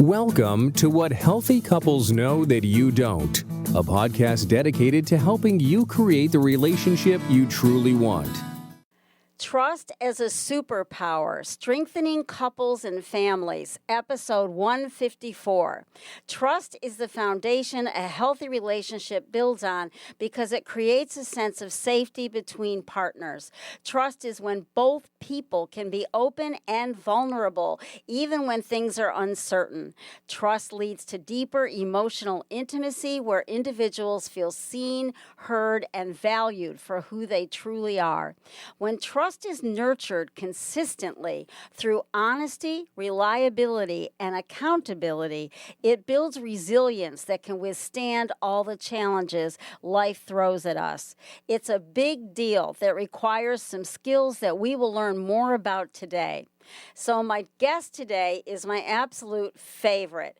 Welcome to What Healthy Couples Know That You Don't, a podcast dedicated to helping you create the relationship you truly want. Trust as a Superpower, Strengthening Couples and Families, episode 154. Trust is the foundation a healthy relationship builds on because it creates a sense of safety between partners. Trust is when both people can be open and vulnerable, even when things are uncertain. Trust leads to deeper emotional intimacy where individuals feel seen, heard, and valued for who they truly are. When trust is nurtured consistently through honesty, reliability, and accountability, it builds resilience that can withstand all the challenges life throws at us. It's a big deal that requires some skills that we will learn more about today. So my guest today is my absolute favorite,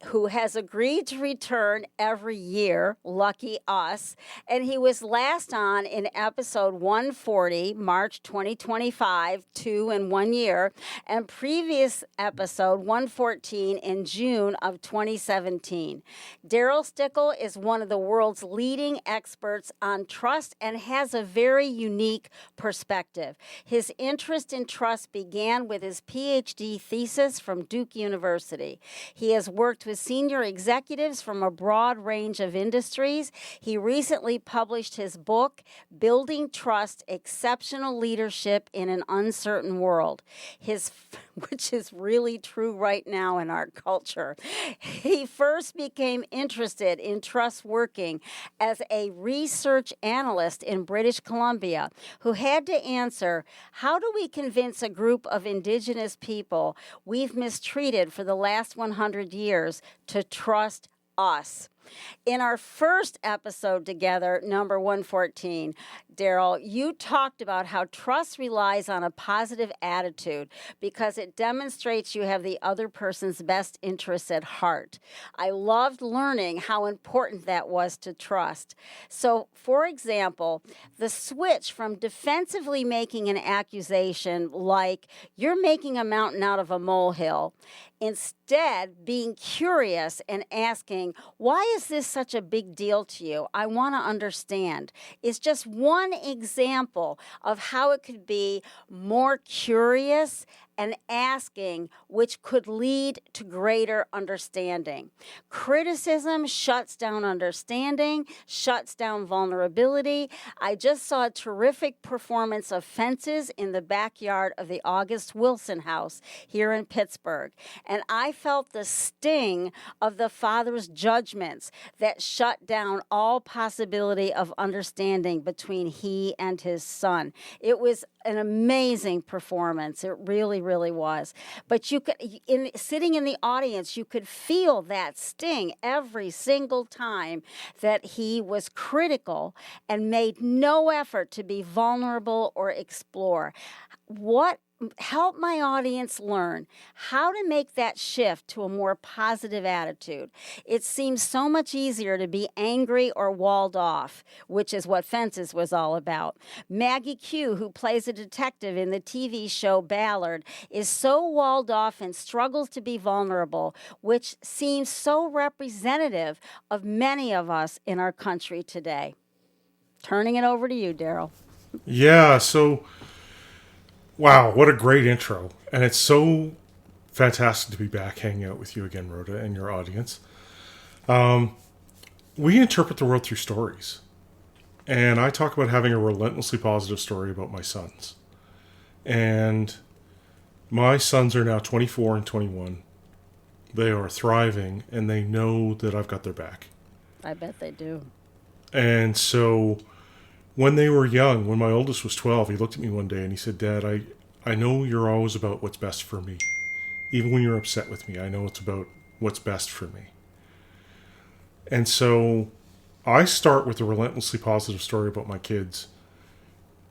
who has agreed to return every year, lucky us, and he was last on in episode 140, March 2025, 2 in 1 year, and previous episode 114 in June of 2017. Daryl Stickle is one of the world's leading experts on trust and has a very unique perspective. His interest in trust began with his PhD thesis from Duke University. He has worked with senior executives from a broad range of industries. He recently published his book, Building Trust, Exceptional Leadership in an Uncertain World, which is really true right now in our culture. He first became interested in trust working as a research analyst in British Columbia who had to answer, how do we convince a group of indigenous people we've mistreated for the last 100 years to trust us? In our first episode together, number 114, Daryl, you talked about how trust relies on a positive attitude because it demonstrates you have the other person's best interests at heart. I loved learning how important that was to trust. So, for example, the switch from defensively making an accusation like, you're making a mountain out of a molehill, instead being curious and asking, why is this such a big deal to you? I want to understand. It's just one example of how it could be more curious and asking, which could lead to greater understanding. Criticism shuts down understanding, shuts down vulnerability. I just saw a terrific performance of Fences in the backyard of the August Wilson House here in Pittsburgh, and I felt the sting of the father's judgments that shut down all possibility of understanding between he and his son. It was an amazing performance. It really was. But you could, sitting in the audience, you could feel that sting every single time that he was critical and made no effort to be vulnerable or explore. Help my audience learn how to make that shift to a more positive attitude. It seems so much easier to be angry or walled off, which is what Fences was all about. Maggie Q, who plays a detective in the TV show Ballard, is so walled off and struggles to be vulnerable, which seems so representative of many of us in our country today. Turning it over to you, Daryl. Yeah, so wow, what a great intro. And it's so fantastic to be back hanging out with you again, Rhoda, and your audience. We interpret the world through stories. And I talk about having a relentlessly positive story about my sons. And my sons are now 24 and 21. They are thriving, and they know that I've got their back. I bet they do. And so when they were young, when my oldest was 12, he looked at me one day and he said, Dad, I know you're always about what's best for me. Even when you're upset with me, I know it's about what's best for me. And so I start with a relentlessly positive story about my kids.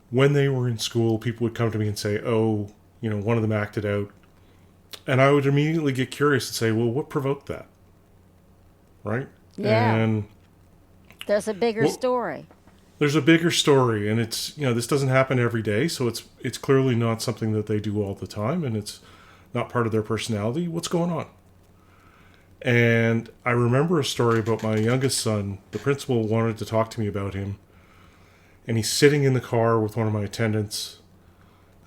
When they were in school, people would come to me and say, oh, one of them acted out. And I would immediately get curious and say, well, what provoked that? Right? Yeah. And there's a bigger story. There's a bigger story, and it's, this doesn't happen every day, so it's clearly not something that they do all the time, and it's not part of their personality. What's going on? And I remember a story about my youngest son. The principal wanted to talk to me about him. And he's sitting in the car with one of my attendants.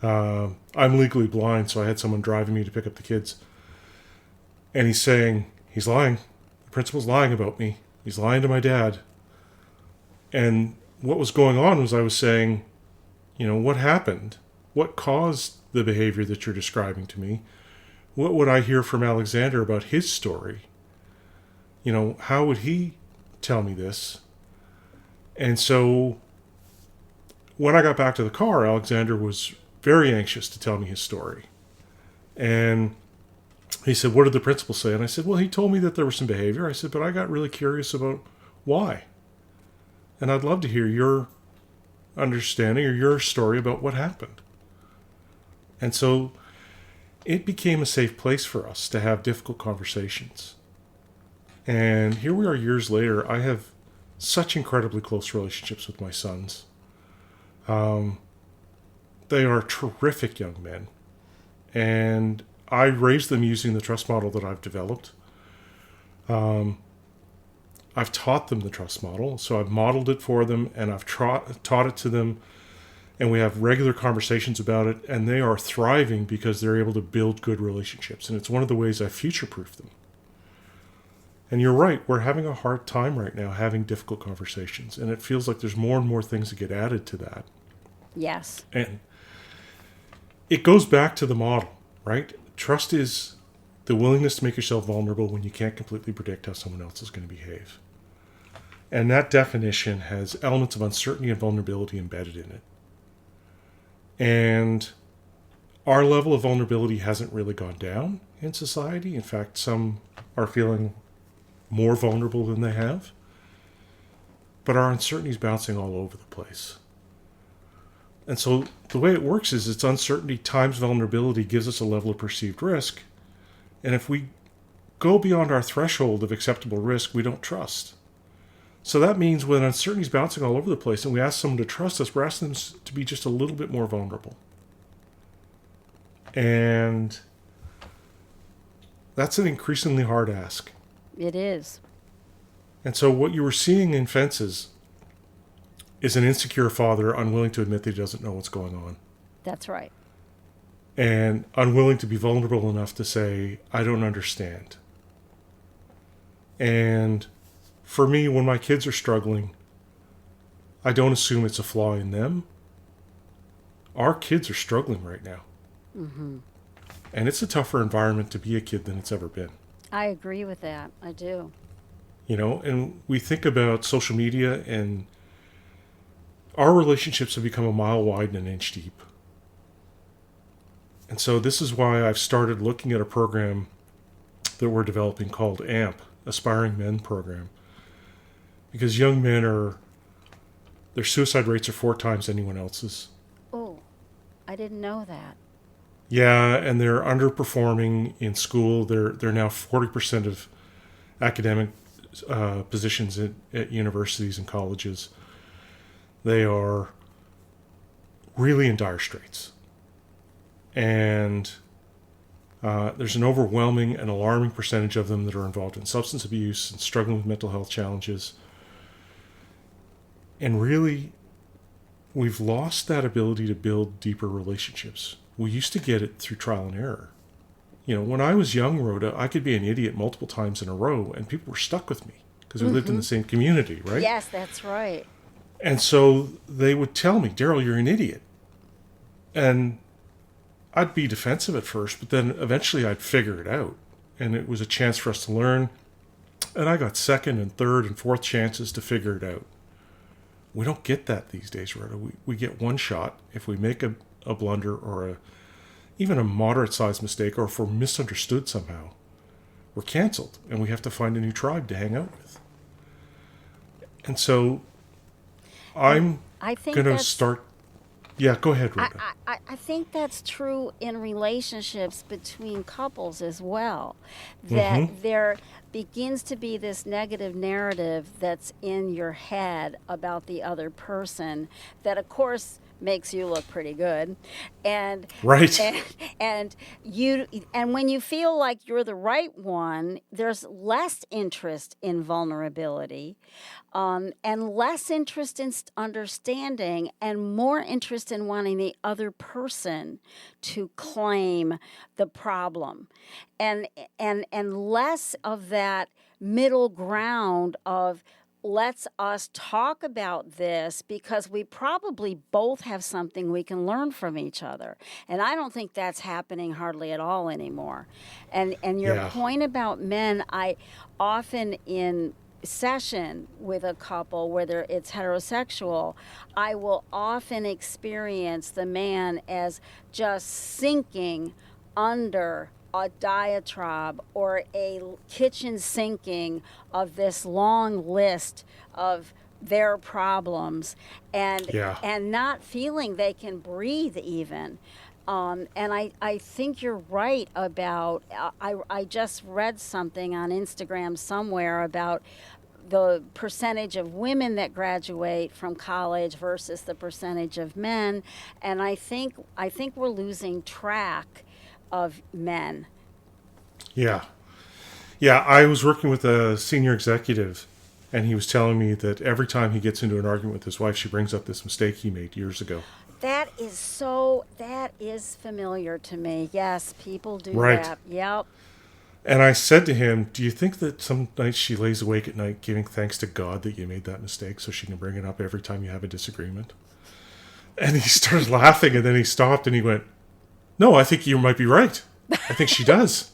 I'm legally blind, so I had someone driving me to pick up the kids. And he's saying, he's lying. The principal's lying about me. He's lying to my dad. And what was going on was I was saying, what happened? What caused the behavior that you're describing to me? What would I hear from Alexander about his story? How would he tell me this? And so when I got back to the car, Alexander was very anxious to tell me his story. And he said, what did the principal say? And I said, well, he told me that there was some behavior. I said, but I got really curious about why. And I'd love to hear your understanding or your story about what happened. And so it became a safe place for us to have difficult conversations. And here we are years later. I have such incredibly close relationships with my sons. They are terrific young men. And I raised them using the trust model that I've developed. I've taught them the trust model. So I've modeled it for them and I've taught it to them. And we have regular conversations about it. And they are thriving because they're able to build good relationships. And it's one of the ways I future-proof them. And you're right, we're having a hard time right now having difficult conversations. And it feels like there's more and more things that get added to that. Yes. And it goes back to the model, right? Trust is the willingness to make yourself vulnerable when you can't completely predict how someone else is going to behave. And that definition has elements of uncertainty and vulnerability embedded in it. And our level of vulnerability hasn't really gone down in society. In fact, some are feeling more vulnerable than they have. But our uncertainty is bouncing all over the place. And so the way it works is it's uncertainty times vulnerability gives us a level of perceived risk. And if we go beyond our threshold of acceptable risk, we don't trust. So that means when uncertainty is bouncing all over the place and we ask someone to trust us, we're asking them to be just a little bit more vulnerable. And that's an increasingly hard ask. It is. And so what you were seeing in Fences is an insecure father unwilling to admit that he doesn't know what's going on. That's right. And unwilling to be vulnerable enough to say, I don't understand. And for me, when my kids are struggling, I don't assume it's a flaw in them. Our kids are struggling right now. Mm-hmm. And it's a tougher environment to be a kid than it's ever been. I agree with that. I do. And we think about social media, and our relationships have become a mile wide and an inch deep. And so this is why I've started looking at a program that we're developing called AMP, Aspiring Men Program. Because young men their suicide rates are 4 times anyone else's. Oh, I didn't know that. Yeah, and they're underperforming in school. They're now 40% of academic positions at universities and colleges. They are really in dire straits. And there's an overwhelming and alarming percentage of them that are involved in substance abuse and struggling with mental health challenges. And really, we've lost that ability to build deeper relationships. We used to get it through trial and error. When I was young, Rhoda, I could be an idiot multiple times in a row, and people were stuck with me because we lived in the same community, right? Yes, that's right. And so they would tell me, Daryl, you're an idiot. And I'd be defensive at first, but then eventually I'd figure it out. And it was a chance for us to learn. And I got second and third and fourth chances to figure it out. We don't get that these days, Rhoda. We get one shot. If we make a blunder or even a moderate-sized mistake, or if we're misunderstood somehow, we're canceled, and we have to find a new tribe to hang out with. And so I'm going to start... Yeah, go ahead, Rhoda. I think that's true in relationships between couples as well. That there begins to be this negative narrative that's in your head about the other person that, of course, makes you look pretty good. And Right. and when you feel like you're the right one, there's less interest in vulnerability, and less interest in understanding, and more interest in wanting the other person to claim the problem, and less of that middle ground of let's us talk about this because we probably both have something we can learn from each other. And I don't think that's happening hardly at all anymore. And your Yeah. point about men, I often in session with a couple, whether it's heterosexual, I will often experience the man as just sinking under a diatribe or a kitchen sinking of this long list of their problems, and Yeah. not feeling they can breathe even. And I think you're right about, I just read something on Instagram somewhere about the percentage of women that graduate from college versus the percentage of men. And I think we're losing track of men. Yeah. Yeah. I was working with a senior executive, and he was telling me that every time he gets into an argument with his wife, she brings up this mistake he made years ago. That is familiar to me. Yes, people do Right. that. Yep. And I said to him, do you think that some nights she lays awake at night giving thanks to God that you made that mistake so she can bring it up every time you have a disagreement? And he started laughing, and then he stopped and he went, no, I think you might be right. I think she does.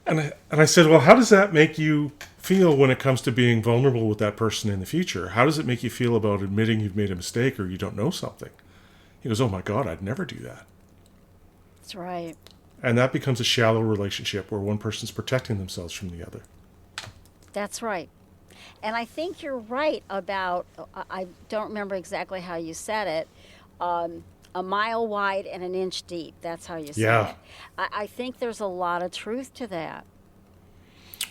And I said, well, how does that make you feel when it comes to being vulnerable with that person in the future? How does it make you feel about admitting you've made a mistake or you don't know something? He goes, oh my God, I'd never do that. That's right. And that becomes a shallow relationship where one person's protecting themselves from the other. That's right. And I think you're right about, I don't remember exactly how you said it, a mile wide and an inch deep. That's how you said Yeah. it. I think there's a lot of truth to that.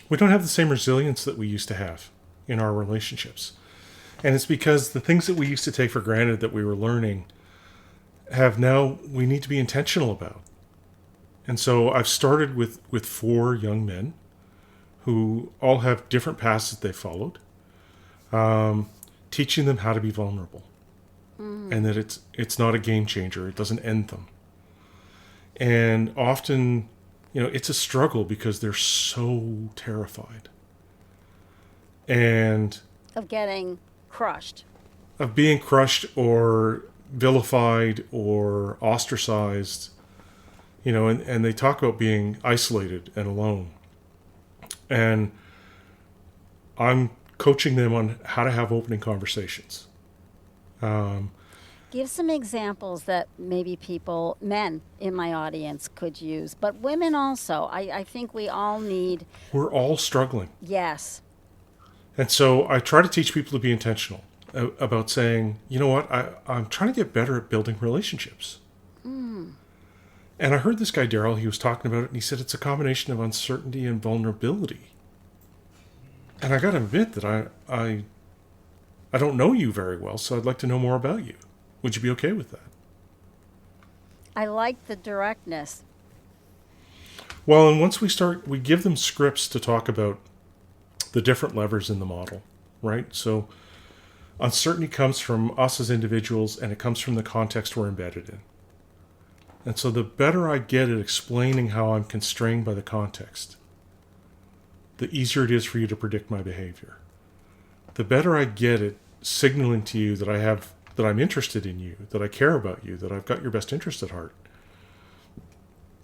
We don't have the same resilience that we used to have in our relationships. And it's because the things that we used to take for granted that we were learning we need to be intentional about. And so I've started with 4 young men who all have different paths that they followed, teaching them how to be vulnerable, and that it's not a game changer. It doesn't end them. And often, it's a struggle because they're so terrified and Of getting crushed. of being crushed or vilified or ostracized. And they talk about being isolated and alone. And I'm coaching them on how to have opening conversations. Give some examples that maybe men in my audience could use, but women also. I think we all need. We're all struggling. Yes. And so I try to teach people to be intentional about saying, you know what, I'm trying to get better at building relationships. And I heard this guy, Daryl, he was talking about it, and he said it's a combination of uncertainty and vulnerability. And I got to admit that I don't know you very well, so I'd like to know more about you. Would you be okay with that? I like the directness. Well, and once we give them scripts to talk about the different levers in the model, right? So uncertainty comes from us as individuals, and it comes from the context we're embedded in. And so the better I get at explaining how I'm constrained by the context, the easier it is for you to predict my behavior. The better I get at signaling to you that I'm interested in you, that I care about you, that I've got your best interest at heart,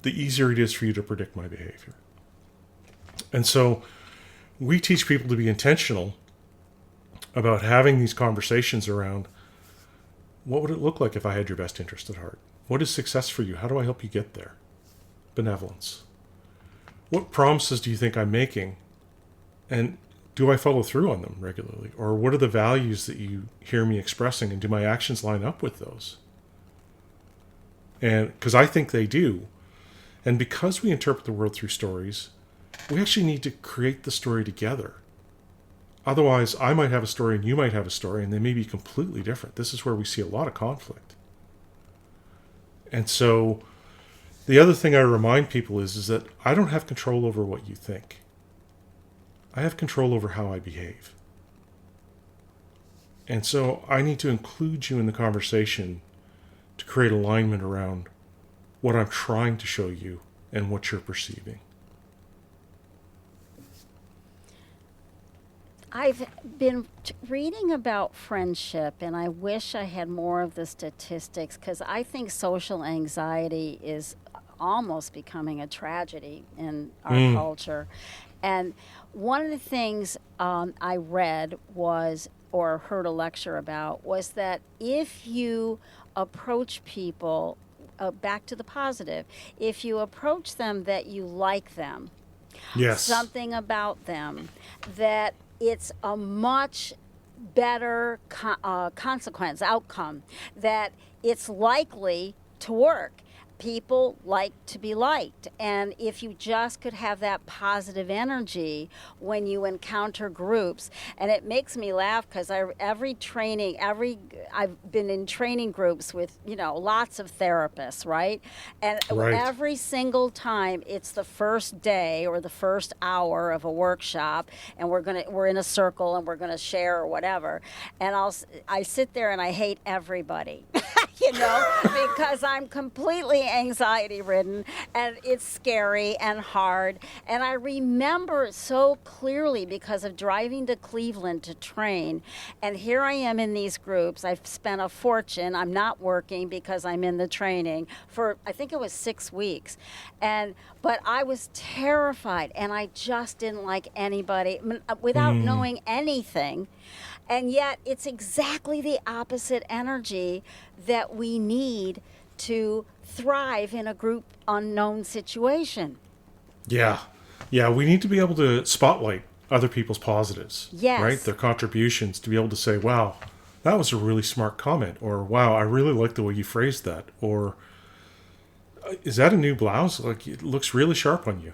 the easier it is for you to predict my behavior. And so we teach people to be intentional about having these conversations around what would it look like if I had your best interest at heart? What is success for you? How do I help you get there? Benevolence. What promises do you think I'm making? And do I follow through on them regularly? Or what are the values that you hear me expressing? And do my actions line up with those? And because I think they do. And because we interpret the world through stories, we actually need to create the story together. Otherwise, I might have a story and you might have a story, and they may be completely different. This is where we see a lot of conflict. And so the other thing I remind people is that I don't have control over what you think. I have control over how I behave. And so I need to include you in the conversation to create alignment around what I'm trying to show you and what you're perceiving. I've been reading about friendship, and I wish I had more of the statistics, because I think social anxiety is almost becoming a tragedy in our culture. And one of the things I read was, or heard a lecture about, was that if you approach people, back to the positive, if you approach them that you like them, Yes. something about them, that it's a much better consequence, outcome, that it's likely to work. People like to be liked. And if you just could have that positive energy when you encounter groups, and it makes me laugh because I've been in training groups with, lots of therapists, right? And Right. every single time it's the first day or the first hour of a workshop, and we're in a circle and we're gonna share or whatever, and I sit there and I hate everybody. Because I'm completely anxiety ridden, and it's scary and hard. And I remember so clearly because of driving to Cleveland to train. And here I am in these groups. I've spent a fortune. I'm not working because I'm in the training for, I think it was 6 weeks. But I was terrified, and I just didn't like anybody without knowing anything. And yet it's exactly the opposite energy that we need to thrive in a group unknown situation. Yeah. Yeah, we need to be able to spotlight other people's positives. Yes. Right? Their contributions, to be able to say, wow, that was a really smart comment. Or, wow, I really like the way you phrased that. Or, is that a new blouse? Like, it looks really sharp on you.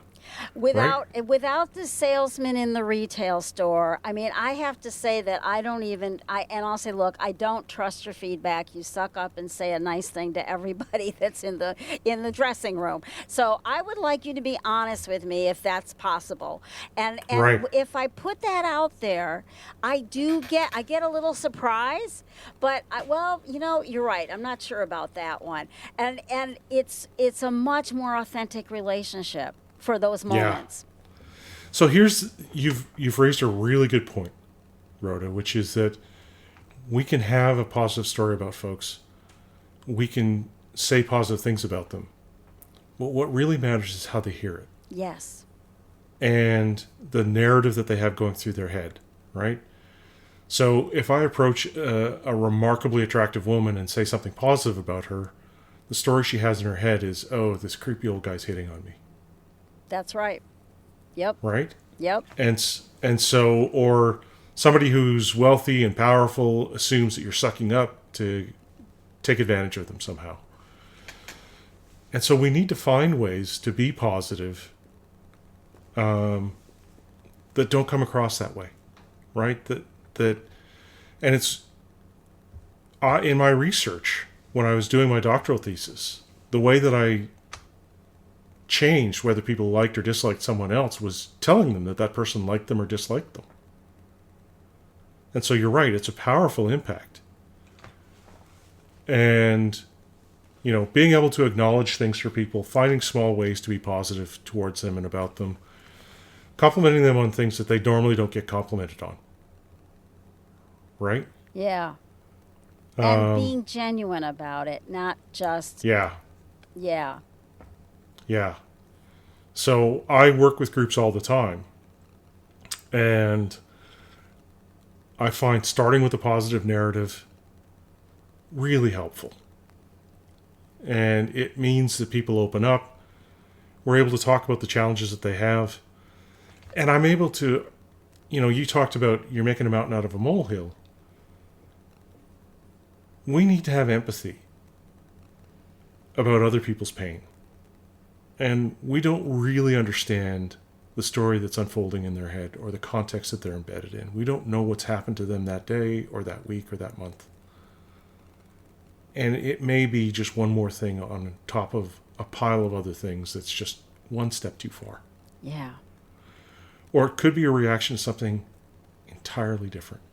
Without the salesman in the retail store, I mean, I have to say that I'll say, look, I don't trust your feedback. You suck up and say a nice thing to everybody that's in the dressing room. So I would like you to be honest with me if that's possible. And Right. if I put that out there, I get a little surprise, but you're right. I'm not sure about that one. And it's a much more authentic relationship for those moments. Yeah. So you've raised a really good point, Rhoda, which is that we can have a positive story about folks. We can say positive things about them. But what really matters is how they hear it. Yes. And the narrative that they have going through their head, right? So if I approach a remarkably attractive woman and say something positive about her, the story she has in her head is, oh, this creepy old guy's hitting on me. That's right. Yep. Right? Yep. And so, or somebody who's wealthy and powerful assumes that you're sucking up to take advantage of them somehow. And so we need to find ways to be positive that don't come across that way, right? And it's in my research when I was doing my doctoral thesis, the way that I changed whether people liked or disliked someone else was telling them that person liked them or disliked them. And so you're right, it's a powerful impact. And, being able to acknowledge things for people, finding small ways to be positive towards them and about them, complimenting them on things that they normally don't get complimented on. Right? Yeah. And being genuine about it, not just... Yeah. Yeah. Yeah. So I work with groups all the time. And I find starting with a positive narrative really helpful. And it means that people open up. We're able to talk about the challenges that they have. And I'm able to, you talked about you're making a mountain out of a molehill. We need to have empathy about other people's pain. And we don't really understand the story that's unfolding in their head or the context that they're embedded in. We don't know what's happened to them that day or that week or that month. And it may be just one more thing on top of a pile of other things that's just one step too far. Yeah. Or it could be a reaction to something entirely different.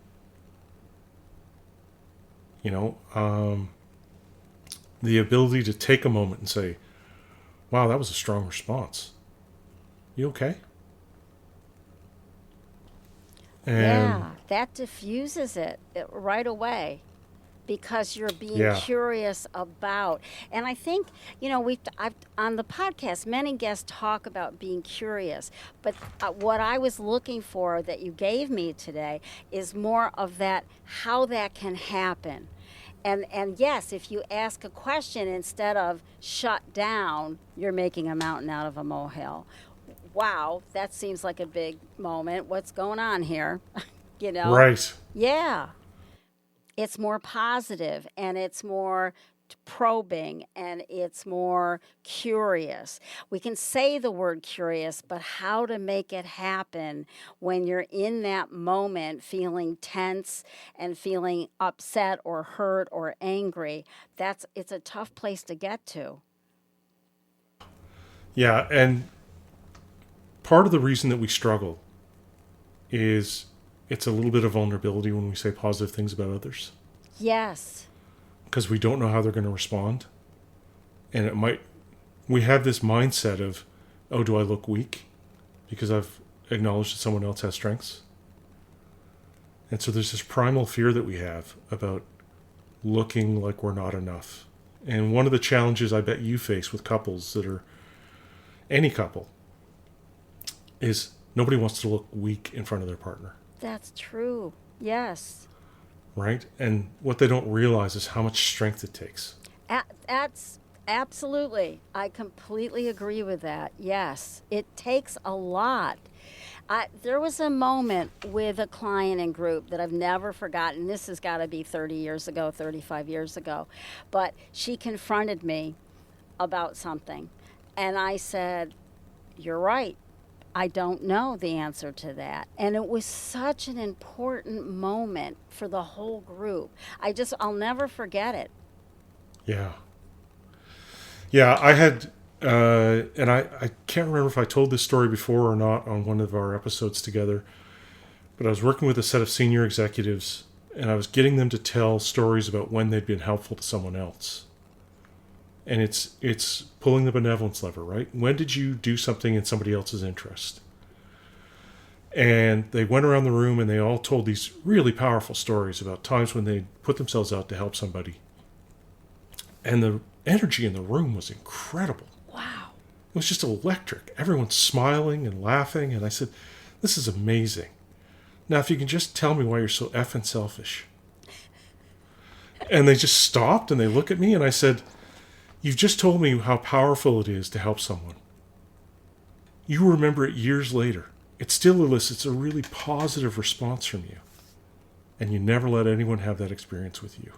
You know, the ability to take a moment and say, wow, that was a strong response. You okay? And yeah, that diffuses it right away because you're being yeah, curious about. And I think, you know, I've on the podcast, many guests talk about being curious, but what I was looking for that you gave me today is more of that, how that can happen. And yes, if you ask a question instead of shut down, you're making a mountain out of a molehill. Wow, that seems like a big moment. What's going on here? You know? right. Yeah. It's more positive and it's more probing and it's more curious. We can say the word curious, but how to make it happen when you're in that moment feeling tense and feeling upset or hurt or angry, it's a tough place to get to. Yeah, and part of the reason that we struggle is it's a little bit of vulnerability when we say positive things about others Yes. because we don't know how they're going to respond. And we have this mindset of, oh, do I look weak because I've acknowledged that someone else has strengths? And so there's this primal fear that we have about looking like we're not enough. And one of the challenges I bet you face with couples that are any couple is nobody wants to look weak in front of their partner. That's true. Yes. Right? And what they don't realize is how much strength it takes. That's absolutely. I completely agree with that. Yes. It takes a lot. There was a moment with a client and group that I've never forgotten. This has got to be 30 years ago, 35 years ago. But she confronted me about something. And I said, you're right. I don't know the answer to that. And it was such an important moment for the whole group. I'll never forget it. Yeah. Yeah, I had, and I can't remember if I told this story before or not on one of our episodes together, but I was working with a set of senior executives and I was getting them to tell stories about when they'd been helpful to someone else. And it's pulling the benevolence lever, right? When did you do something in somebody else's interest? And they went around the room and they all told these really powerful stories about times when they put themselves out to help somebody. And the energy in the room was incredible. Wow. It was just electric. Everyone's smiling and laughing. And I said, this is amazing. Now, if you can just tell me why you're so effing selfish. And they just stopped and they looked at me and I said, you've just told me how powerful it is to help someone. You remember it years later. It still elicits a really positive response from you. And you never let anyone have that experience with you.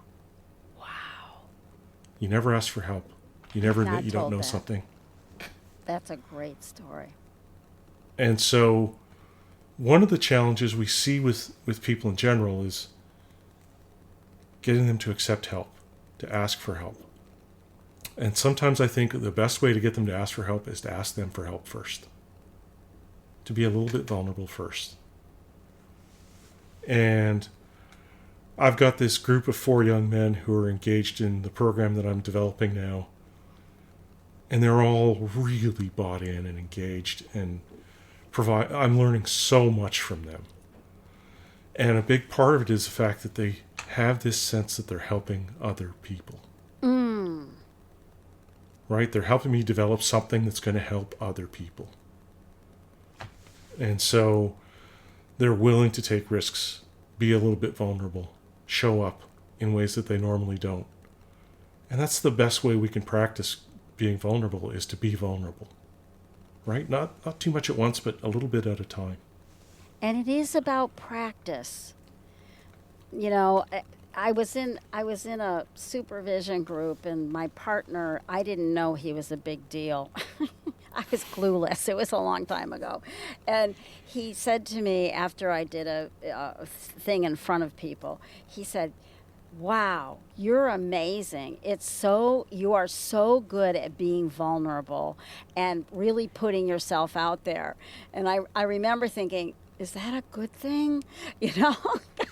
Wow. You never ask for help. You never admit you don't told know that. something. That's a great story. And so one of the challenges we see with people in general is getting them to accept help, to ask for help. And sometimes I think the best way to get them to ask for help is to ask them for help first. To be a little bit vulnerable first. And I've got this group of 4 young men who are engaged in the program that I'm developing now. And they're all really bought in and engaged and I'm learning so much from them. And a big part of it is the fact that they have this sense that they're helping other people. Right? They're helping me develop something that's going to help other people. And so they're willing to take risks, be a little bit vulnerable, show up in ways that they normally don't. And that's the best way we can practice being vulnerable, is to be vulnerable. Right? Not too much at once, but a little bit at a time. And it is about practice. You know, I was in a supervision group, and my partner, I didn't know he was a big deal. I was clueless. It was a long time ago. And he said to me after I did a thing in front of people, he said, Wow, you're amazing. You are so good at being vulnerable and really putting yourself out there. And I remember thinking, is that a good thing? You know,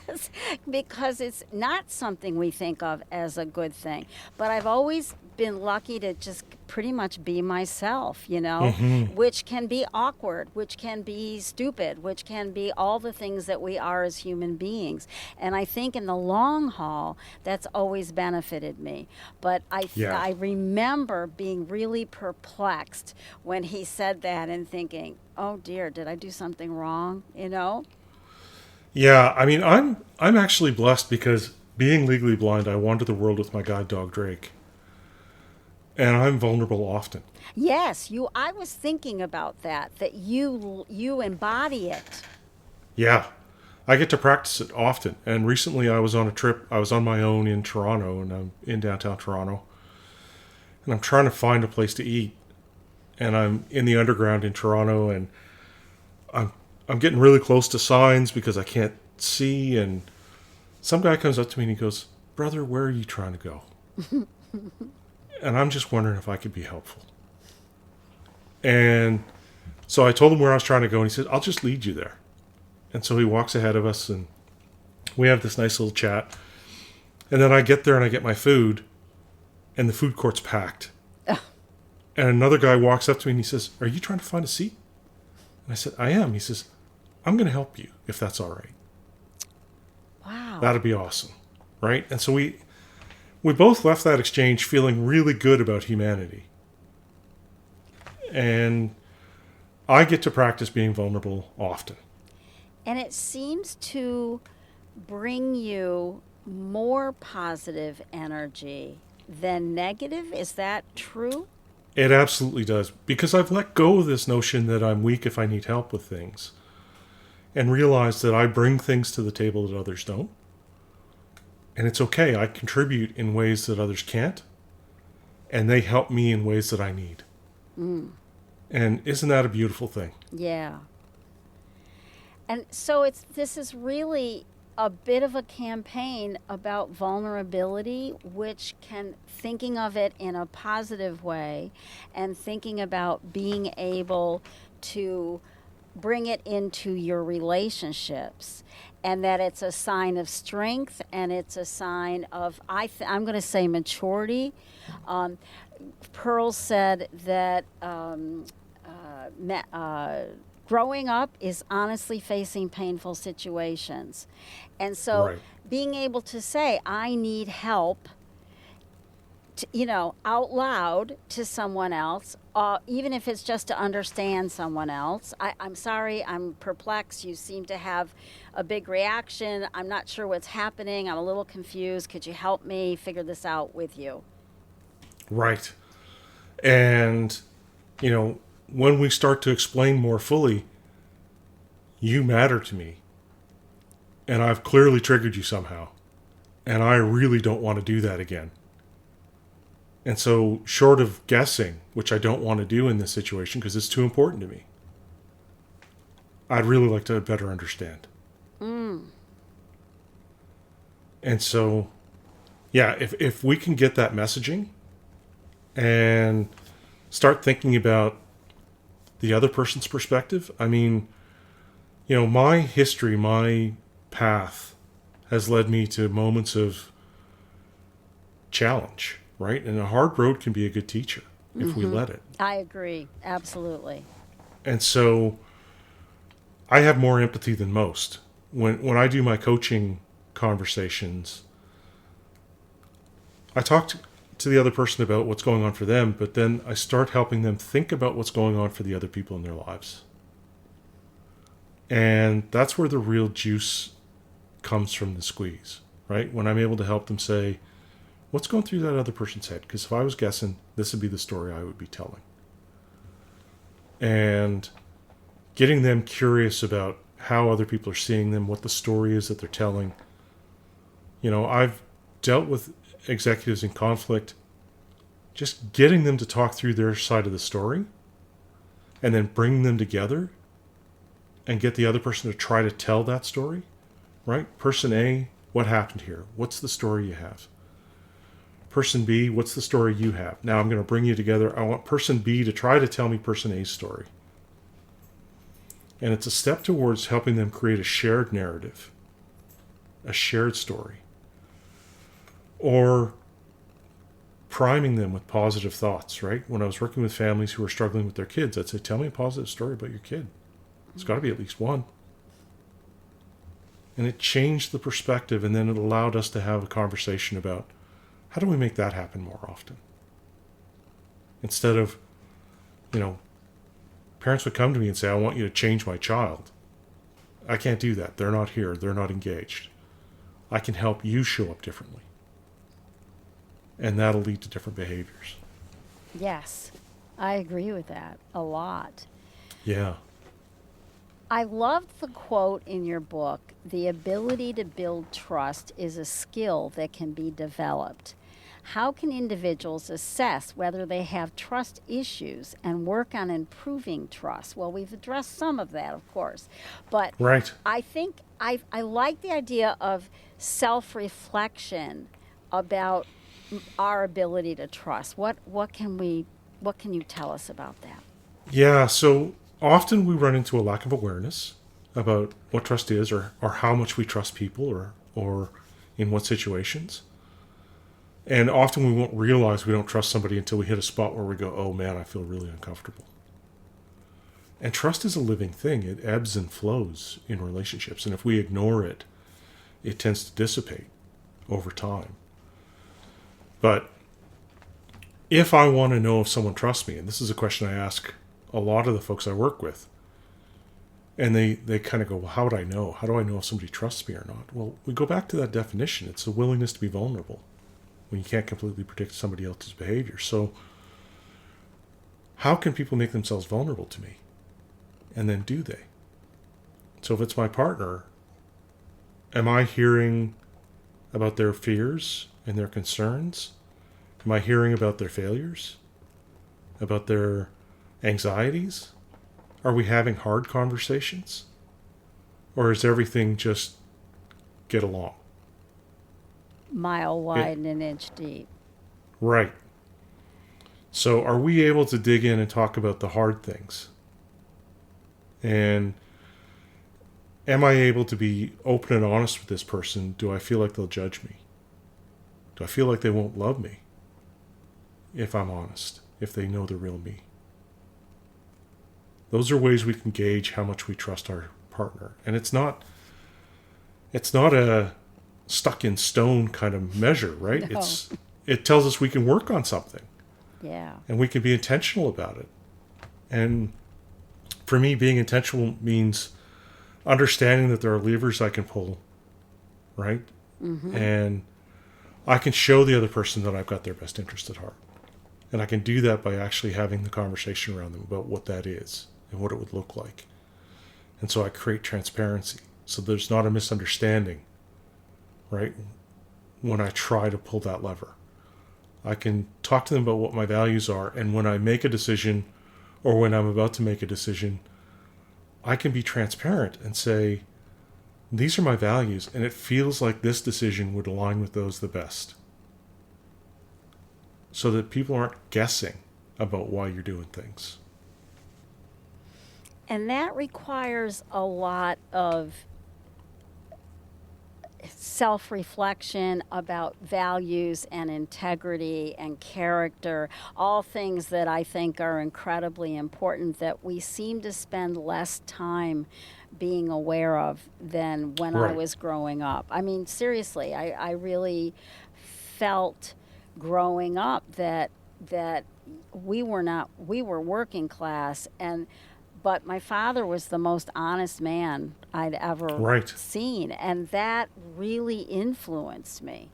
'Cause- because it's not something we think of as a good thing. But I've always been lucky to just pretty much be myself, which can be awkward, which can be stupid, which can be all the things that we are as human beings. And I think in the long haul, that's always benefited me. But Yeah. I remember being really perplexed when he said that and thinking, oh dear, did I do something wrong? Yeah, I mean, I'm actually blessed because being legally blind, I wander the world with my guide dog Drake, and I'm vulnerable often. Yes, I was thinking about that you embody it. Yeah, I get to practice it often. And recently, I was on a trip. I was on my own in Toronto, and I'm in downtown Toronto, and I'm trying to find a place to eat, and I'm in the underground in Toronto, and I'm I'm getting really close to signs because I can't see, and some guy comes up to me and he goes, "Brother, where are you trying to go?" And I'm just wondering if I could be helpful. And so I told him where I was trying to go, and he said, "I'll just lead you there." And so he walks ahead of us, and we have this nice little chat. And then I get there and I get my food, and the food court's packed. And another guy walks up to me and he says, "Are you trying to find a seat?" And I said, "I am." He says, "I'm going to help you if that's all right." Wow. That'd be awesome, right? And so we both left that exchange feeling really good about humanity. And I get to practice being vulnerable often. And it seems to bring you more positive energy than negative. Is that true? It absolutely does, because I've let go of this notion that I'm weak if I need help with things, and realized that I bring things to the table that others don't. And it's okay. I contribute in ways that others can't, and they help me in ways that I need. And isn't that a beautiful thing? Yeah. And so this is really a bit of a campaign about vulnerability, which thinking of it in a positive way and thinking about being able to bring it into your relationships, and that it's a sign of strength and it's a sign of, I'm going to say, maturity. Pearl said that growing up is honestly facing painful situations. And so Right. being able to say, I need help, out loud to someone else, even if it's just to understand someone else. I'm sorry, I'm perplexed. You seem to have a big reaction. I'm not sure what's happening. I'm a little confused. Could you help me figure this out with you? Right. And, when we start to explain more fully, you matter to me. And I've clearly triggered you somehow. And I really don't want to do that again. And so, short of guessing, which I don't want to do in this situation because it's too important to me, I'd really like to better understand. And so, yeah, if we can get that messaging and start thinking about the other person's perspective. I mean, my history, my path has led me to moments of challenge, right? And a hard road can be a good teacher if we let it. I agree. Absolutely. And so I have more empathy than most. When I do my coaching conversations, I talk to the other person about what's going on for them, but then I start helping them think about what's going on for the other people in their lives. And that's where the real juice comes from the squeeze, right? When I'm able to help them say, what's going through that other person's head? Because if I was guessing, this would be the story I would be telling. And getting them curious about how other people are seeing them, what the story is that they're telling. I've dealt with executives in conflict, just getting them to talk through their side of the story and then bring them together and get the other person to try to tell that story, right? Person A, what happened here? What's the story you have? Person B, what's the story you have? Now I'm going to bring you together. I want person B to try to tell me person A's story. And it's a step towards helping them create a shared narrative, a shared story, or priming them with positive thoughts, right? When I was working with families who were struggling with their kids, I'd say, tell me a positive story about your kid. It's got to be at least one. And it changed the perspective, and then it allowed us to have a conversation about how do we make that happen more often? Instead of, parents would come to me and say, I want you to change my child. I can't do that. They're not here. They're not engaged. I can help you show up differently. And that'll lead to different behaviors. Yes, I agree with that a lot. Yeah. I loved the quote in your book, the ability to build trust is a skill that can be developed. How can individuals assess whether they have trust issues and work on improving trust? Well, we've addressed some of that, of course. But right. I think I like the idea of self-reflection about our ability to trust. What can you tell us about that? Yeah, so often we run into a lack of awareness about what trust is or how much we trust people or in what situations. And often we won't realize we don't trust somebody until we hit a spot where we go, oh man, I feel really uncomfortable. And trust is a living thing. It ebbs and flows in relationships. And if we ignore it, it tends to dissipate over time. But if I want to know if someone trusts me, and this is a question I ask a lot of the folks I work with, and they kind of go, well, how would I know? How do I know if somebody trusts me or not? Well, we go back to that definition. It's a willingness to be vulnerable when you can't completely predict somebody else's behavior. So how can people make themselves vulnerable to me? And then do they? So if it's my partner, am I hearing about their fears and their concerns? Am I hearing about their failures? About their anxieties? Are we having hard conversations? Or is everything just get along? Mile wide and an inch deep. Right. So are we able to dig in and talk about the hard things? And am I able to be open and honest with this person? Do I feel like they'll judge me? Do I feel like they won't love me if I'm honest, if they know the real me? Those are ways we can gauge how much we trust our partner. And it's not a stuck in stone kind of measure, right? No. It tells us we can work on something. Yeah. And we can be intentional about it. And for me, being intentional means understanding that there are levers I can pull, right? Mm-hmm. And I can show the other person that I've got their best interest at heart. And I can do that by actually having the conversation around them about what that is and what it would look like. And so I create transparency so there's not a misunderstanding, right? When I try to pull that lever, I can talk to them about what my values are. And when I make a decision or when I'm about to make a decision, I can be transparent and say, these are my values, and it feels like this decision would align with those the best. So that people aren't guessing about why you're doing things. And that requires a lot of self-reflection about values and integrity and character, all things that I think are incredibly important that we seem to spend less time being aware of than when Right. I was growing up. I mean, seriously, I really felt growing up that we were working class, but my father was the most honest man I'd ever Right. seen, and that really influenced me.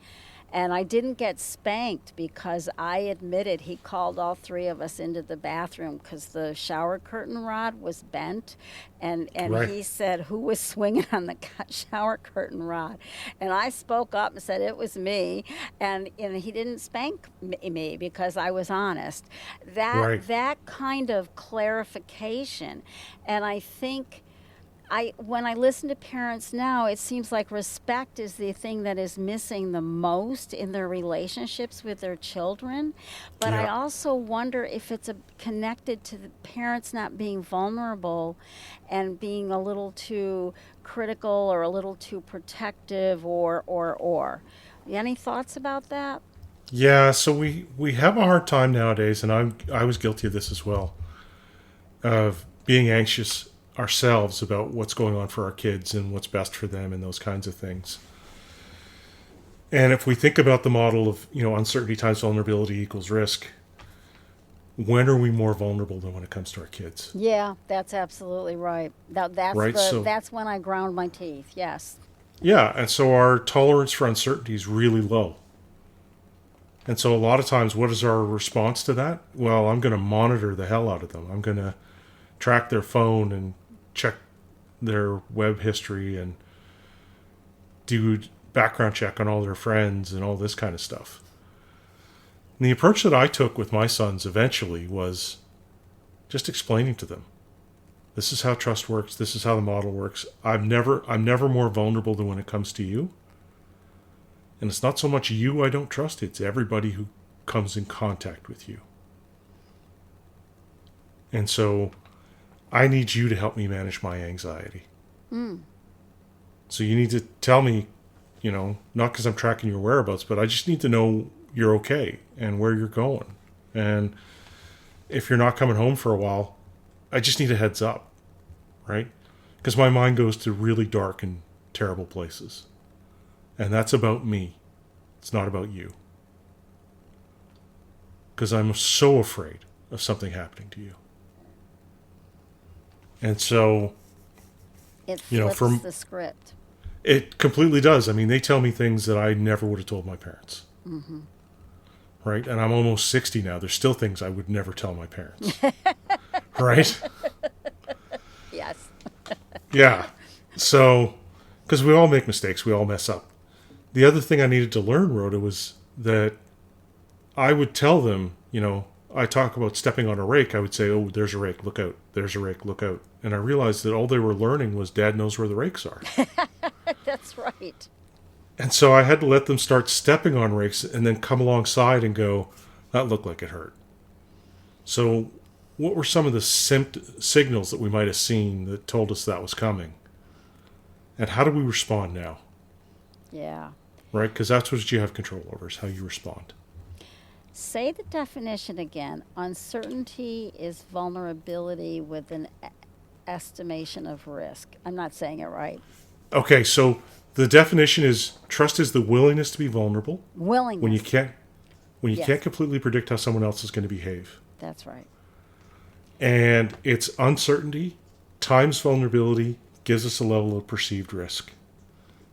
And I didn't get spanked because I admitted he called all three of us into the bathroom because the shower curtain rod was bent. And Right. he said, who was swinging on the shower curtain rod? And I spoke up and said, it was me. And he didn't spank me because I was honest. That Right. kind of clarification. And I think when I listen to parents now, it seems like respect is the thing that is missing the most in their relationships with their children. But I Yeah. also wonder if it's connected to the parents not being vulnerable and being a little too critical or a little too protective or. Any thoughts about that? Yeah, so we have a hard time nowadays, and I was guilty of this as well, of being anxious ourselves about what's going on for our kids and what's best for them and those kinds of things. And if we think about the model of, uncertainty times vulnerability equals risk, when are we more vulnerable than when it comes to our kids? Yeah, that's absolutely right. Right? So, That's when I ground my teeth. Yes. yeah, and so our tolerance for uncertainty is really low. And so a lot of times, what is our response to that? Well, I'm going to monitor the hell out of them. I'm going to track their phone and check their web history and do background check on all their friends and all this kind of stuff. And the approach that I took with my sons eventually was just explaining to them, this is how trust works. This is how the model works. I'm never more vulnerable than when it comes to you. And it's not so much you I don't trust, it's everybody who comes in contact with you. And so I need you to help me manage my anxiety. So you need to tell me, not because I'm tracking your whereabouts, but I just need to know you're okay and where you're going. And if you're not coming home for a while, I just need a heads up, right? Because my mind goes to really dark and terrible places. And that's about me. It's not about you. Because I'm so afraid of something happening to you. And so, It flips the script. it completely does. I mean, they tell me things that I never would have told my parents. Mm-hmm. Right? And I'm almost 60 now. There's still things I would never tell my parents. Right? Yes. Yeah. So, because we all make mistakes, we all mess up. The other thing I needed to learn, Rhoda, was that I would tell them, I talk about stepping on a rake. I would say, oh, there's a rake, look out. There's a rake, look out. And I realized that all they were learning was Dad knows where the rakes are. That's right. And so I had to let them start stepping on rakes and then come alongside and go, that looked like it hurt. So what were some of the signals that we might have seen that told us that was coming? And how do we respond now? Yeah. Right? Because that's what you have control over, is how you respond. Say the definition again. Uncertainty is vulnerability with an estimation of risk. I'm not saying it right. Okay, so the definition is trust is the willingness to be vulnerable Willingness. when you Yes. can't completely predict how someone else is going to behave. That's right. And it's uncertainty times vulnerability gives us a level of perceived risk.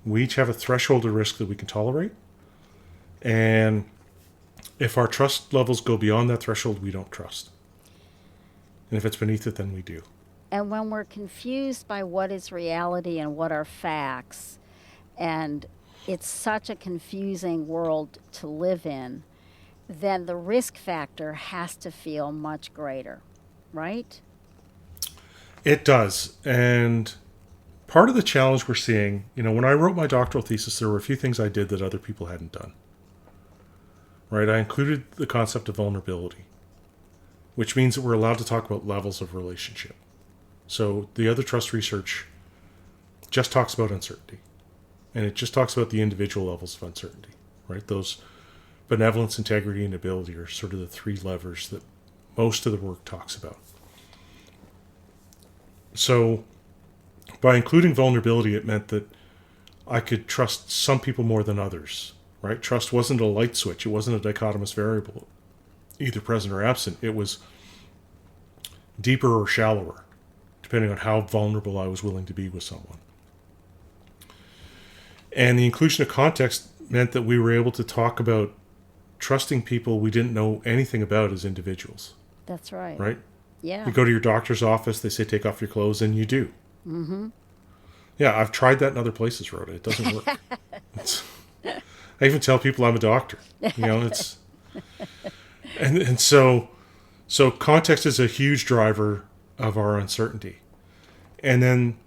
We each have a threshold of risk that we can tolerate. And if our trust levels go beyond that threshold, we don't trust. And if it's beneath it, then we do. And when we're confused by what is reality and what are facts, and it's such a confusing world to live in, then the risk factor has to feel much greater, right? It does. And part of the challenge we're seeing, when I wrote my doctoral thesis, there were a few things I did that other people hadn't done. Right? I included the concept of vulnerability, which means that we're allowed to talk about levels of relationship. So the other trust research just talks about uncertainty. And it just talks about the individual levels of uncertainty, right? Those benevolence, integrity, and ability are sort of the three levers that most of the work talks about. So by including vulnerability, it meant that I could trust some people more than others, right? Trust wasn't a light switch. It wasn't a dichotomous variable, either present or absent. It was deeper or shallower, depending on how vulnerable I was willing to be with someone. And the inclusion of context meant that we were able to talk about trusting people we didn't know anything about as individuals. That's right. Right? Yeah. You go to your doctor's office, they say take off your clothes, and you do. Mm-hmm. Yeah, I've tried that in other places, Rhoda. It doesn't work. I even tell people I'm a doctor. It's and so context is a huge driver of our uncertainty. And then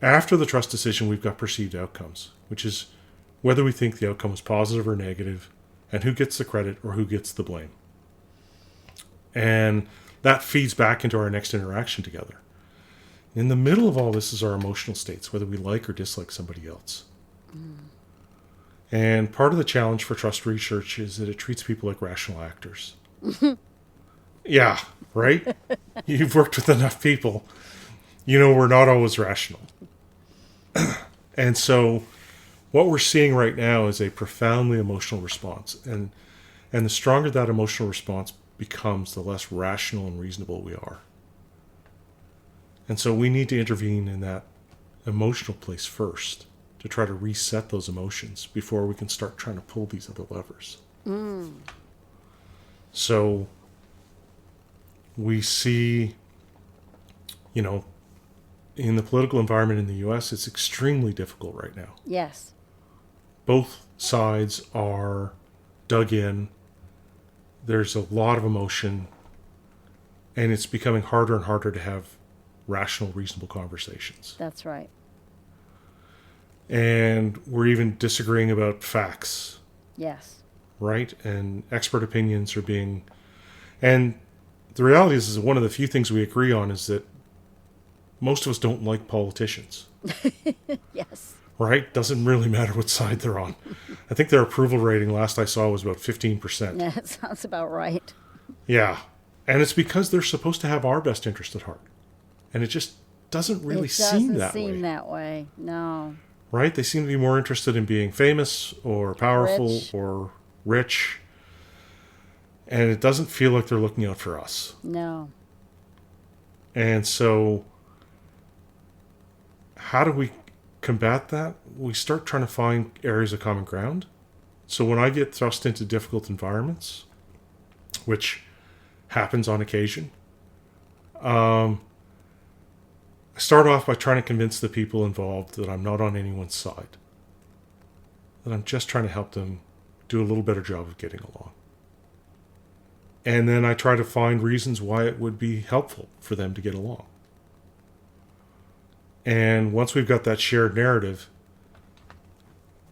After the trust decision, we've got perceived outcomes, which is whether we think the outcome was positive or negative, and who gets the credit or who gets the blame. And that feeds back into our next interaction together. In the middle of all this is our emotional states, whether we like or dislike somebody else. And part of the challenge for trust research is that it treats people like rational actors. Yeah, right? You've worked with enough people. You know we're not always rational. And so what we're seeing right now is a profoundly emotional response. And the stronger that emotional response becomes, the less rational and reasonable we are. And so we need to intervene in that emotional place first to try to reset those emotions before we can start trying to pull these other levers. So we see, in the political environment in the U.S., it's extremely difficult right now. Yes. Both sides are dug in. There's a lot of emotion, and it's becoming harder and harder to have rational, reasonable conversations. That's right. And we're even disagreeing about facts. Yes. Right? And expert opinions are being... And the reality is one of the few things we agree on is that most of us don't like politicians. Yes. Right? Doesn't really matter what side they're on. I think their approval rating last I saw was about 15%. Yeah, that sounds about right. Yeah. And it's because they're supposed to have our best interest at heart. And it just doesn't really seem that way. It doesn't seem that way, no. Right? They seem to be more interested in being famous or powerful or rich. And it doesn't feel like they're looking out for us. No. And so how do we combat that? We start trying to find areas of common ground. So when I get thrust into difficult environments, which happens on occasion, I start off by trying to convince the people involved that I'm not on anyone's side. That I'm just trying to help them do a little better job of getting along. And then I try to find reasons why it would be helpful for them to get along. And once we've got that shared narrative,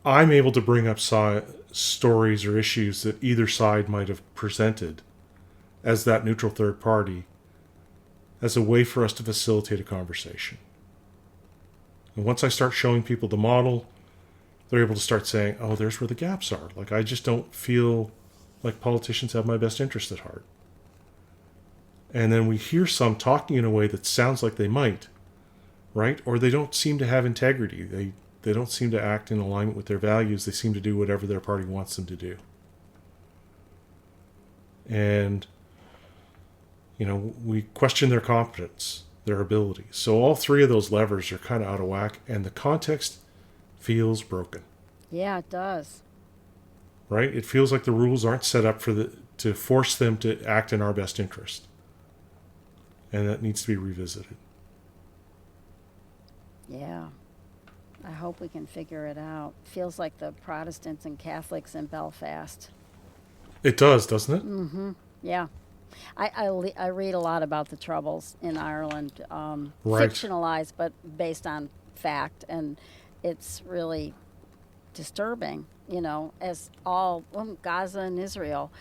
I'm able to bring up stories or issues that either side might have presented as that neutral third party as a way for us to facilitate a conversation. And once I start showing people the model, they're able to start saying, oh, there's where the gaps are. Like, I just don't feel like politicians have my best interest at heart. And then we hear some talking in a way that sounds like they might, right? Or they don't seem to have integrity. They don't seem to act in alignment with their values. They seem to do whatever their party wants them to do. And, we question their competence, their ability. So all three of those levers are kind of out of whack, and the context feels broken. Yeah, it does. Right? It feels like the rules aren't set up to force them to act in our best interest. And that needs to be revisited. Yeah. I hope we can figure it out. Feels like the Protestants and Catholics in Belfast. It does, doesn't it? Mm-hmm. Yeah. I read a lot about the Troubles in Ireland, Right. fictionalized, but based on fact, and it's really disturbing, as all Gaza and Israel.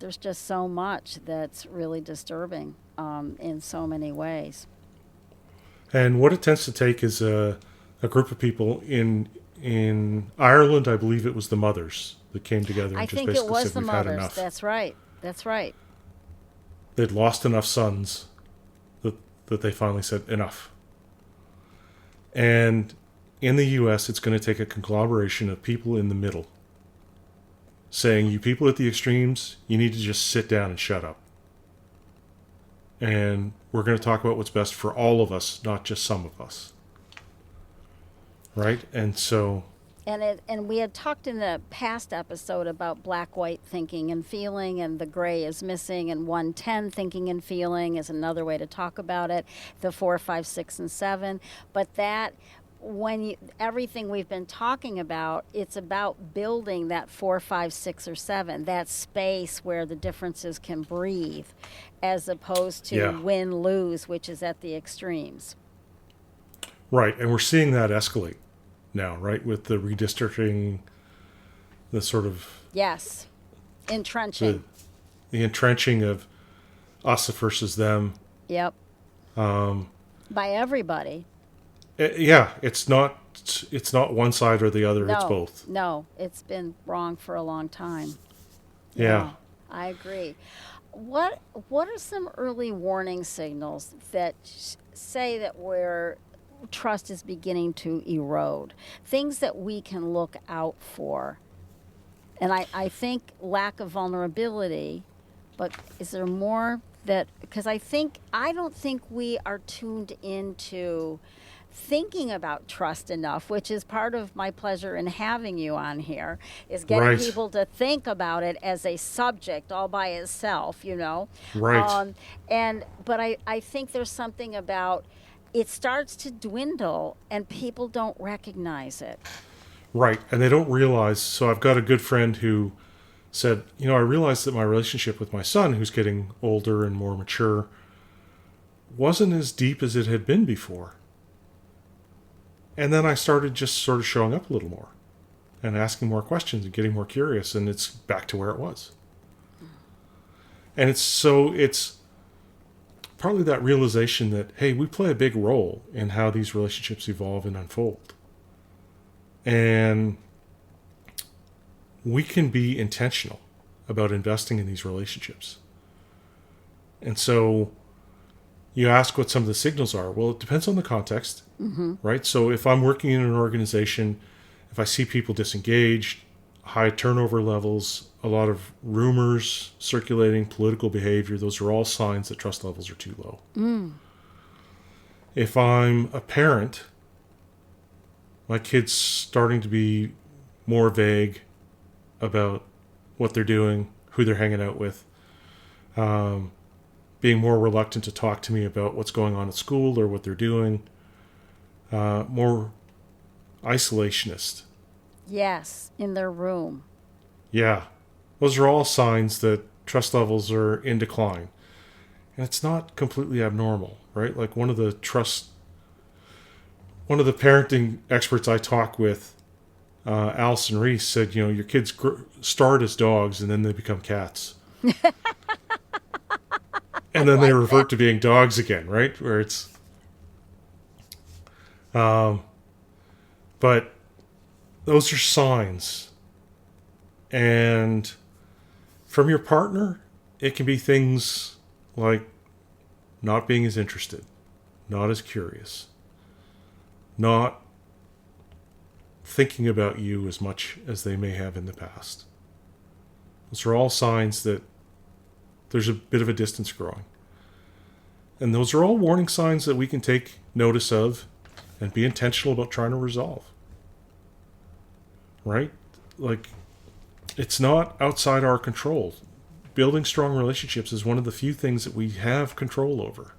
There's just so much that's really disturbing in so many ways. And what it tends to take is a group of people in Ireland. I believe it was the mothers that came together and I just think basically it was said, the we've had mothers. enough. That's right. That's right. They'd lost enough sons that they finally said enough. And in the U.S., it's going to take a conglomeration of people in the middle saying, you people at the extremes, you need to just sit down and shut up. And we're going to talk about what's best for all of us, not just some of us. Right? And so... And we had talked in the past episode about black-white thinking and feeling, and the gray is missing, and 110 thinking and feeling is another way to talk about it, the 4, 5, 6, and 7. But that, everything we've been talking about, it's about building that 4, 5, 6, or 7, that space where the differences can breathe, as opposed to win-lose, which is at the extremes. Right. And we're seeing that escalate now, right? With the redistricting, the sort of Yes. Entrenching. the entrenching of us versus them. Yep. By everybody. Yeah, it's not one side or the other. No, it's both. No, it's been wrong for a long time. Yeah. I agree. What are some early warning signals that say that where trust is beginning to erode? Things that we can look out for. And I think lack of vulnerability, but is there more that, because I don't think we are tuned into thinking about trust enough, which is part of my pleasure in having you on here, is getting Right. people to think about it as a subject all by itself, Right. But I think there's something about it starts to dwindle and people don't recognize it. Right. And they don't realize. So I've got a good friend who said, I realized that my relationship with my son, who's getting older and more mature, wasn't as deep as it had been before. And then I started just sort of showing up a little more and asking more questions and getting more curious, and it's back to where it was. And it's partly that realization that, hey, we play a big role in how these relationships evolve and unfold. And we can be intentional about investing in these relationships. And so you ask what some of the signals are. Well, it depends on the context, right? So if I'm working in an organization, if I see people disengaged, high turnover levels, a lot of rumors circulating, political behavior, those are all signs that trust levels are too low. If I'm a parent, my kid's starting to be more vague about what they're doing, who they're hanging out with, being more reluctant to talk to me about what's going on at school or what they're doing, more isolationist. Yes, in their room. Yeah, those are all signs that trust levels are in decline. And it's not completely abnormal, right? Like one of the parenting experts I talk with, Alison Reese, said, your kids start as dogs and then they become cats. And then they revert to being dogs again, right? Where it's... but those are signs. And from your partner, it can be things like not being as interested, not as curious, not thinking about you as much as they may have in the past. Those are all signs that there's a bit of a distance growing. And those are all warning signs that we can take notice of and be intentional about trying to resolve. Right? Like, it's not outside our control. Building strong relationships is one of the few things that we have control over.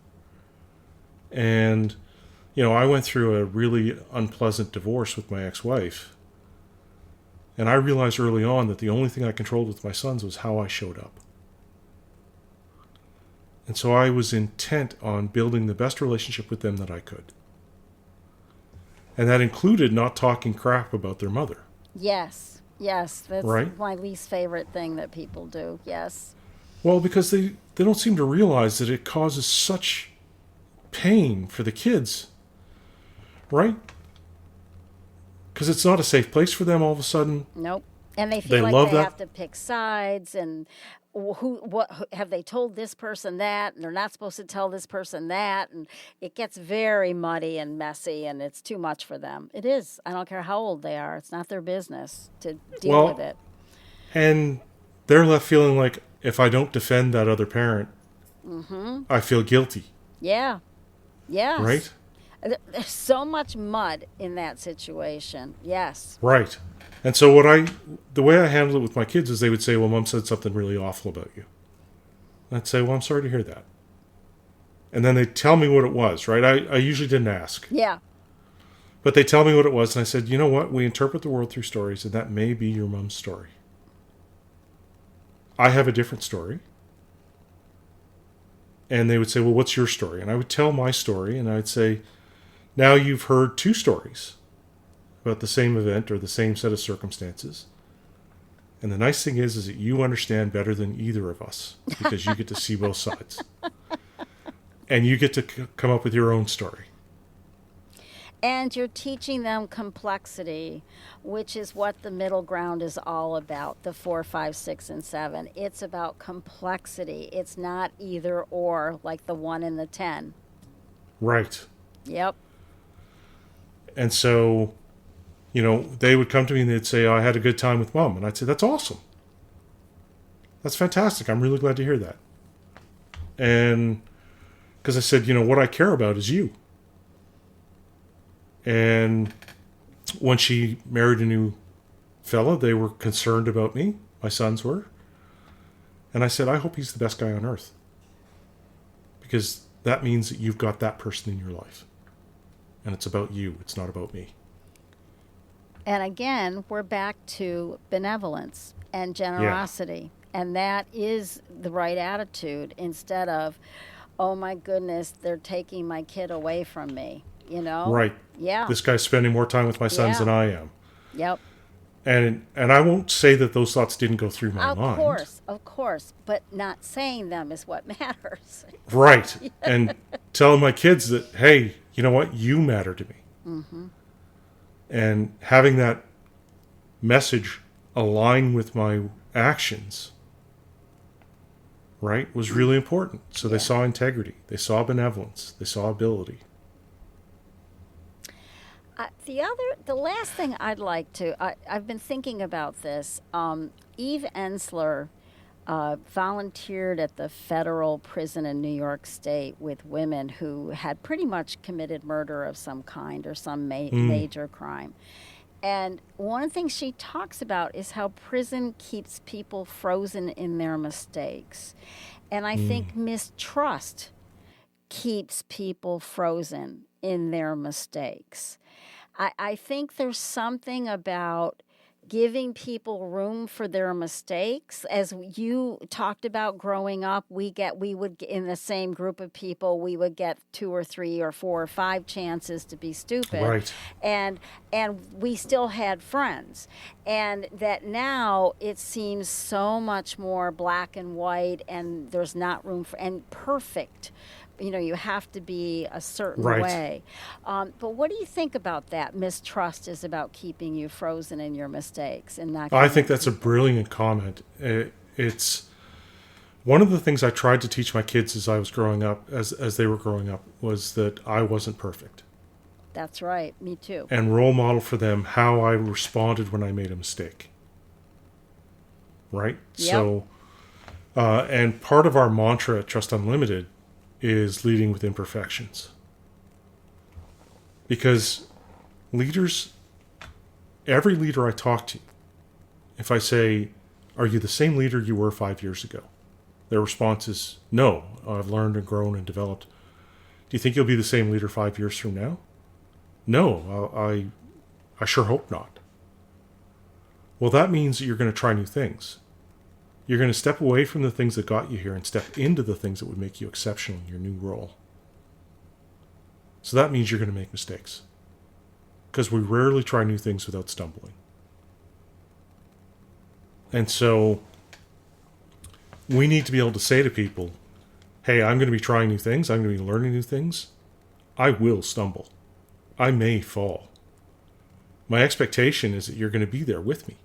And, I went through a really unpleasant divorce with my ex-wife. And I realized early on that the only thing I controlled with my sons was how I showed up. And so I was intent on building the best relationship with them that I could. And that included not talking crap about their mother. Yes, that's right? My least favorite thing that people do, yes. Well, because they don't seem to realize that it causes such pain for the kids, right? Because it's not a safe place for them all of a sudden. Nope. And they feel like they have to pick sides, and what have they told this person that, and they're not supposed to tell this person that, and it gets very muddy and messy, and it's too much for them. It is. I don't care how old they are. It's not their business to deal with it. And they're left feeling like, if I don't defend that other parent, I feel guilty. Yeah. Yes. Right? There's so much mud in that situation. Yes. Right. And so the way I handled it with my kids is they would say, well, Mom said something really awful about you. And I'd say, well, I'm sorry to hear that. And then they'd tell me what it was, right? I usually didn't ask. Yeah. But they tell me what it was, and I said, you know what? We interpret the world through stories, and that may be your mom's story. I have a different story. And they would say, well, what's your story? And I would tell my story, and I'd say, Now you've heard two stories about the same event or the same set of circumstances. And the nice thing is that you understand better than either of us because you get to see both sides. And you get to come up with your own story. And you're teaching them complexity, which is what the middle ground is all about, the 4, 5, 6, and 7. It's about complexity. It's not either or like the 1 and the 10. Right. Yep. And so, they would come to me and they'd say, oh, I had a good time with Mom. And I'd say, that's awesome. That's fantastic. I'm really glad to hear that. And because I said, what I care about is you. And when she married a new fella, they were concerned about me. My sons were. And I said, I hope he's the best guy on earth. Because that means that you've got that person in your life. And it's about you. It's not about me. And again, we're back to benevolence and generosity. Yeah. And that is the right attitude instead of, oh my goodness, they're taking my kid away from me. Right. Yeah. This guy's spending more time with my sons than I am. Yep. And I won't say that those thoughts didn't go through my mind. Of course. But not saying them is what matters. Right. Yeah. And telling my kids that, hey, you know what? You matter to me. Mm-hmm. And having that message align with my actions, right, was really important. So they saw integrity. They saw benevolence. They saw ability. The last thing I'd like to, I've been thinking about this. Eve Ensler volunteered at the federal prison in New York State with women who had pretty much committed murder of some kind or some major crime. And one of the things she talks about is how prison keeps people frozen in their mistakes. And I think mistrust keeps people frozen in their mistakes. I think there's something about giving people room for their mistakes. As you talked about growing up, we would, in the same group of people, we would get 2 or 3 or 4 or 5 chances to be stupid. Right. And we still had friends. And that now it seems so much more black and white, and there's not room for, and perfect. You have to be a certain way. But what do you think about that? Mistrust is about keeping you frozen in your mistakes and not. I think that's a brilliant comment. It's one of the things I tried to teach my kids as I was growing up, as they were growing up, was that I wasn't perfect. That's right. Me too. And role model for them how I responded when I made a mistake. Right? Yep. So, and part of our mantra at Trust Unlimited is leading with imperfections. Because every leader I talk to, if I say, are you the same leader you were 5 years ago? Their response is, no, I've learned and grown and developed. Do you think you'll be the same leader 5 years from now? No, I sure hope not. Well, that means that you're going to try new things. You're going to step away from the things that got you here and step into the things that would make you exceptional in your new role. So that means you're going to make mistakes. Because we rarely try new things without stumbling. And so we need to be able to say to people, hey, I'm going to be trying new things. I'm going to be learning new things. I will stumble. I may fall. My expectation is that you're going to be there with me.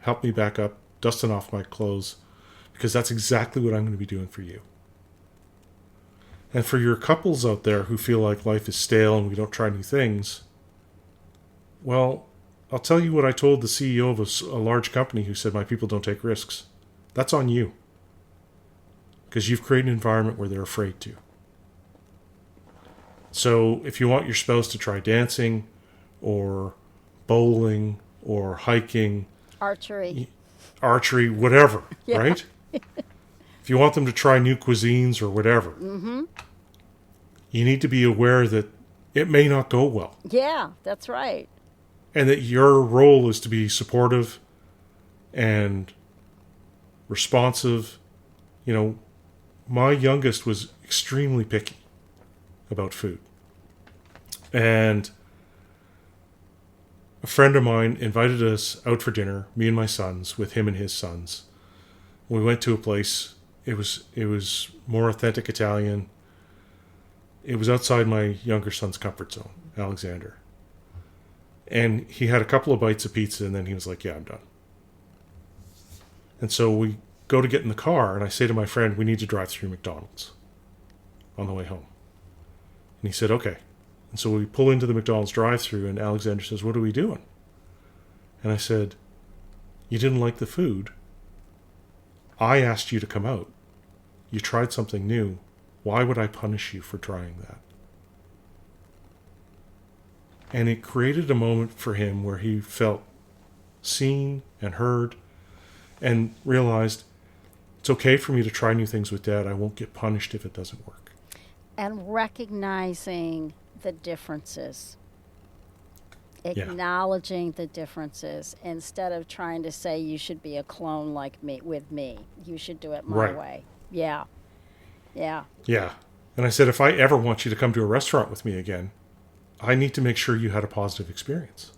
Help me back up, dusting off my clothes, because that's exactly what I'm going to be doing for you. And for your couples out there who feel like life is stale and we don't try new things, well, I'll tell you what I told the CEO of a large company who said, my people don't take risks. That's on you. Because you've created an environment where they're afraid to. So if you want your spouse to try dancing or bowling or hiking, archery, whatever, right? If you want them to try new cuisines or whatever, you need to be aware that it may not go well. Yeah, that's right. And that your role is to be supportive and responsive. My youngest was extremely picky about food. And a friend of mine invited us out for dinner, me and my sons, with him and his sons. We went to a place. It was more authentic Italian. It was outside my younger son's comfort zone, Alexander. And he had a couple of bites of pizza, and then he was like, yeah, I'm done. And so we go to get in the car, and I say to my friend, we need to drive through McDonald's on the way home. And he said, okay. And so we pull into the McDonald's drive-thru, and Alexander says, what are we doing? And I said, you didn't like the food. I asked you to come out. You tried something new. Why would I punish you for trying that? And it created a moment for him where he felt seen and heard and realized it's okay for me to try new things with Dad. I won't get punished if it doesn't work. And recognizing the differences. Acknowledging the differences instead of trying to say you should be a clone like me with me. You should do it my way. Yeah. Yeah. Yeah. And I said, if I ever want you to come to a restaurant with me again, I need to make sure you had a positive experience.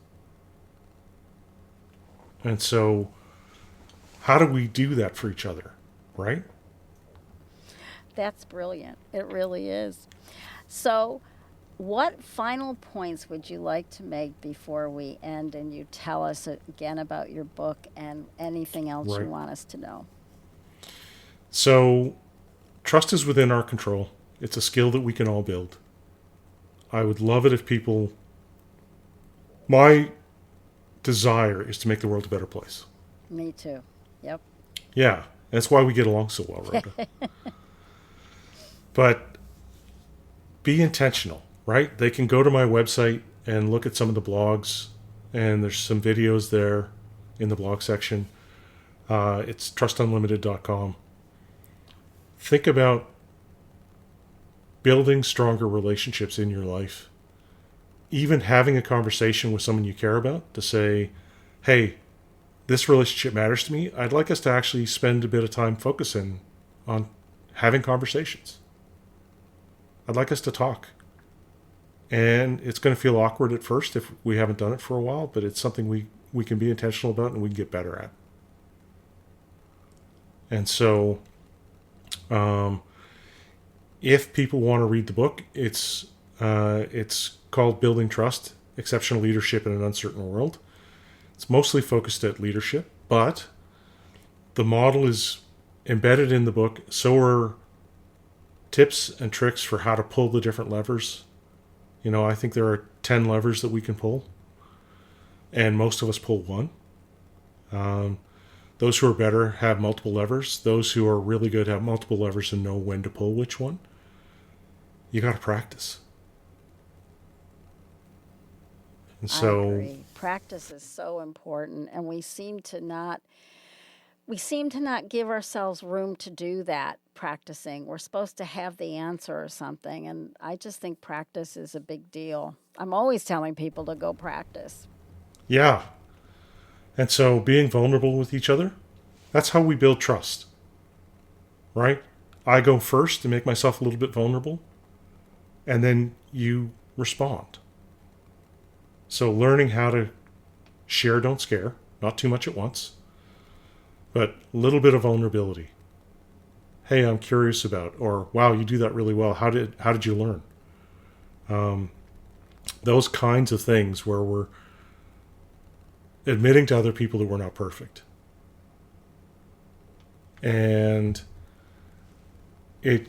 And so how do we do that for each other, right? That's brilliant. It really is. So what final points would you like to make before we end and you tell us again about your book and anything else you want us to know? So trust is within our control. It's a skill that we can all build. I would love it if people... My desire is to make the world a better place. Me too. Yep. Yeah. That's why we get along so well, Rhoda. But be intentional, right? They can go to my website and look at some of the blogs, and there's some videos there in the blog section. It's trustunlimited.com. Think about building stronger relationships in your life. Even having a conversation with someone you care about to say, hey, this relationship matters to me. I'd like us to actually spend a bit of time focusing on having conversations. I'd like us to talk. And it's going to feel awkward at first if we haven't done it for a while, but it's something we can be intentional about and we can get better at. And so, if people want to read the book, it's called Building Trust, Exceptional Leadership in an Uncertain World. It's mostly focused at leadership, but the model is embedded in the book. So are tips and tricks for how to pull the different levers. You know, I think there are 10 levers that we can pull, and most of us pull one. Those who are better have multiple levers. Those who are really good have multiple levers and know when to pull which one. You got to practice. And so, I agree. Practice is so important, and we seem to not give ourselves room to do that practicing. We're supposed to have the answer or something, and I just think practice is a big deal. I'm always telling people to go practice. Yeah. And so being vulnerable with each other, that's how we build trust, right? I go first to make myself a little bit vulnerable, and then you respond. So learning how to share, don't scare, not too much at once, but a little bit of vulnerability. Hey, I'm curious about, or wow, you do that really well. How did you learn? Those kinds of things where we're admitting to other people that we're not perfect. And it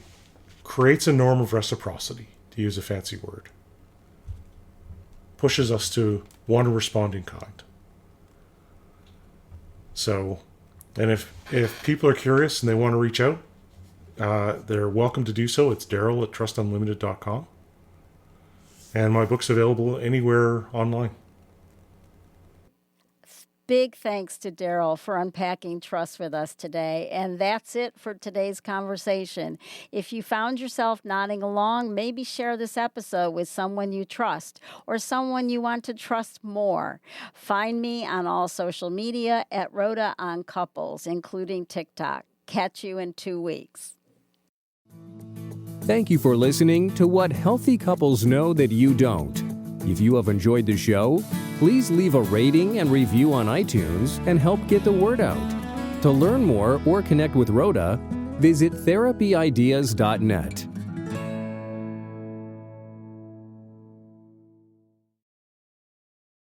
creates a norm of reciprocity, to use a fancy word. Pushes us to want to respond in kind. So, and if people are curious and they want to reach out, they're welcome to do so. It's Daryl at trustunlimited.com. And my book's available anywhere online. Big thanks to Daryl for unpacking trust with us today. And that's it for today's conversation. If you found yourself nodding along, maybe share this episode with someone you trust or someone you want to trust more. Find me on all social media at Rhoda on Couples, including TikTok. Catch you in 2 weeks. Thank you for listening to What Healthy Couples Know That You Don't. If you have enjoyed the show, please leave a rating and review on iTunes and help get the word out. To learn more or connect with Rhoda, visit therapyideas.net.